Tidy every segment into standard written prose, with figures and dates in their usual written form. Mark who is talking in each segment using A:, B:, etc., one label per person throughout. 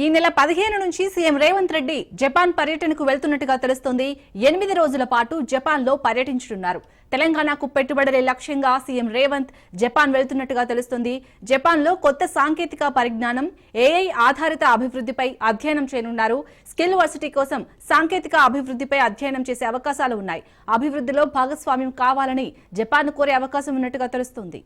A: ఈ నెల 15 నుంచి సీఎం రేవంత్ రెడ్డి జపాన్ పర్యటనకు వెళ్తున్నట్టుగా తెలుస్తోంది. 8 రోజుల పాటు జపాన్ లో పర్యటించనున్నారు. తెలంగాణకు పెట్టుబడులే లక్ష్యంగా సీఎం రేవంత్ జపాన్ వెళ్తున్నట్టుగా తెలుస్తోంది. జపాన్ లో కొత్త సాంకేతిక పరిజ్ఞానం, ఏఐ ఆధారిత అభివృద్ధిపై అధ్యయనం చేయనున్నారు. స్కిల్ వర్సిటీ కోసం సాంకేతిక అభివృద్ధిపై అధ్యయనం చేసే అవకాశాలు ఉన్నాయి. అభివృద్ధిలో భాగస్వామ్యం కావాలని జపాన్ కోరే అవకాశం ఉన్నట్టుగా తెలుస్తోంది.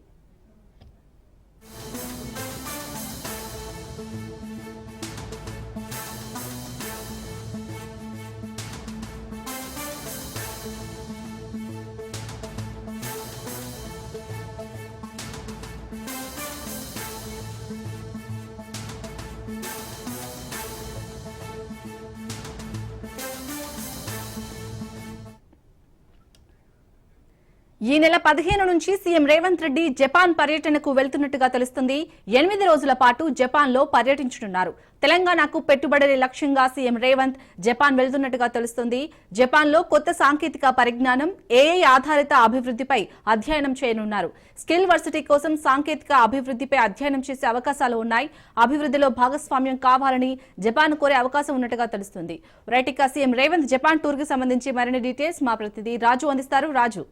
A: ఈ నెల 15 నుంచి సీఎం రేవంత్ రెడ్డి జపాన్ పర్యటనకు వెళ్తున్నట్టుగా తెలుస్తుంది. 8 రోజుల పాటు జపాన్ లో పర్యటించనున్నారు. తెలంగాణకు పెట్టుబడులే లక్ష్యంగా సీఎం రేవంత్ జపాన్ వెళ్తున్నట్టుగా తెలుస్తుంది. జపాన్ లో కొత్త సాంకేతిక పరిజ్ఞానం, ఏఐ ఆధారిత అభివృద్ధిపై అధ్యయనం చేయనున్నారు. స్కిల్ వర్సిటీ కోసం సాంకేతిక అభివృద్ధిపై అధ్యయనం చేసే అవకాశాలు ఉన్నాయి. అభివృద్ధిలో భాగస్వామ్యం కావాలని జపాన్ కోరే అవకాశం ఉన్నట్టుగా తెలుస్తుంది. రైట్, ఇక సీఎం రేవంత్ జపాన్ టూర్ కి సంబంధించి మరిన్ని డీటెయిల్స్ మా ప్రతినిధి రాజు అందిస్తారు. రాజు,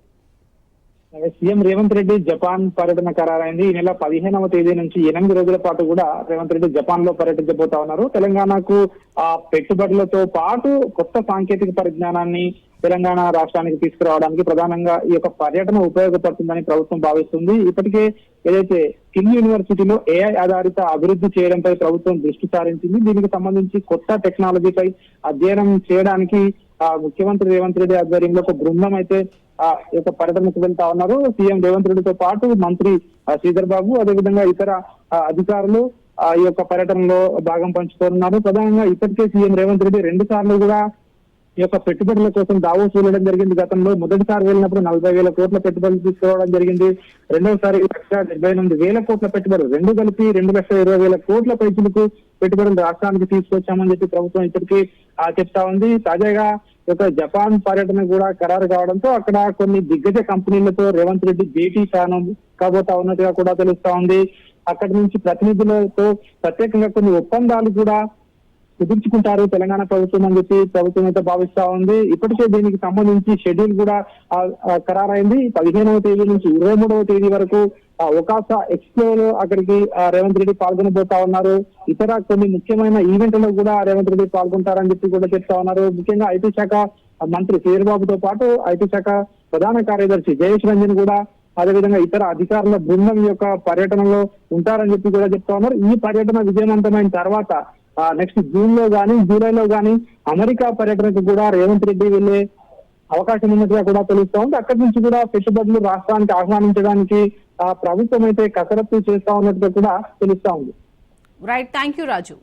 B: సీఎం రేవంత్ రెడ్డి జపాన్ పర్యటన ఖరారైంది. ఈ నెల 15వ తేదీ నుంచి 8 రోజుల పాటు కూడా రేవంత్ రెడ్డి జపాన్ లో పర్యటించబోతా ఉన్నారు. తెలంగాణకు పెట్టుబడులతో పాటు కొత్త సాంకేతిక పరిజ్ఞానాన్ని తెలంగాణ రాష్ట్రానికి తీసుకురావడానికి ప్రధానంగా ఈ యొక్క పర్యటన ఉపయోగపడుతుందని ప్రభుత్వం భావిస్తుంది. ఇప్పటికే ఏదైతే స్కిల్ యూనివర్సిటీలో ఏఐ ఆధారిత అభివృద్ధి చేయడంపై ప్రభుత్వం దృష్టి సారించింది. దీనికి సంబంధించి కొత్త టెక్నాలజీపై అధ్యయనం చేయడానికి ముఖ్యమంత్రి రేవంత్ రెడ్డి ఆధ్వర్యంలో ఒక బృందం అయితే ఈ యొక్క పర్యటనకు వెళ్తా ఉన్నారు. సీఎం రేవంత్ రెడ్డితో పాటు మంత్రి శ్రీధర్ బాబు, అదేవిధంగా ఇతర అధికారులు ఈ యొక్క పర్యటనలో భాగం పంచుకోనున్నారు. ప్రధానంగా ఇప్పటికే సీఎం రేవంత్ రెడ్డి 2 సార్లు కూడా ఈ యొక్క పెట్టుబడుల కోసం దావోస్ వెళ్ళడం జరిగింది. గతంలో మొదటిసారి వెళ్ళినప్పుడు 40,000 కోట్ల పెట్టుబడులు తీసుకురావడం జరిగింది. రెండవసారి 1,78,000 కోట్ల పెట్టుబడులు, రెండు కలిపి 2,20,000 కోట్ల పైచులకు పెట్టుబడులు రాష్ట్రానికి తీసుకొచ్చామని చెప్పి ప్రభుత్వం ఇప్పటికీ చెప్తా ఉంది. తాజాగా ఒక జపాన్ పర్యటన కూడా ఖరారు కావడంతో అక్కడ కొన్ని దిగ్గజ కంపెనీలతో రేవంత్ రెడ్డి భేటీ కాబోతా ఉన్నట్టుగా కూడా తెలుస్తా ఉంది. అక్కడి నుంచి ప్రతినిధులతో ప్రత్యేకంగా కొన్ని ఒప్పందాలు కూడా కుదుర్చుకుంటారు తెలంగాణ ప్రభుత్వం అని చెప్పి ప్రభుత్వం అయితే భావిస్తా ఉంది. ఇప్పటికే దీనికి సంబంధించి షెడ్యూల్ కూడా ఖరారైంది. 15వ తేదీ నుంచి 23వ తేదీ వరకు ఒకాసా ఎక్స్పో లో అక్కడికి రేవంత్ రెడ్డి పాల్గొనబోతా ఉన్నారు. ఇతర కొన్ని ముఖ్యమైన ఈవెంట్లలో కూడా రేవంత్ రెడ్డి పాల్గొంటారని చెప్పి కూడా చెప్తా ఉన్నారు. ముఖ్యంగా ఐటీ శాఖ మంత్రి శ్రీధర్ బాబుతో పాటు ఐటీ శాఖ ప్రధాన కార్యదర్శి జయేష్ రంజన్ కూడా, అదేవిధంగా ఇతర అధికారుల బృందం యొక్క పర్యటనలో ఉంటారని చెప్పి కూడా చెప్తా ఉన్నారు. ఈ పర్యటన విజయవంతమైన తర్వాత నెక్స్ట్ జూన్ లో గానీ జూలైలో గానీ అమెరికా పర్యటనకు కూడా రేవంత్ రెడ్డి వెళ్లే అవకాశం ఉన్నట్టుగా కూడా తెలుస్తా ఉంది. అక్కడి నుంచి కూడా పెట్టుబడులు రాష్ట్రానికి ఆహ్వానించడానికి ప్రభుత్వం అయితే కసరత్తు చేస్తా ఉన్నట్టుగా కూడా తెలుస్తా ఉంది.
A: Right, thank you Raju.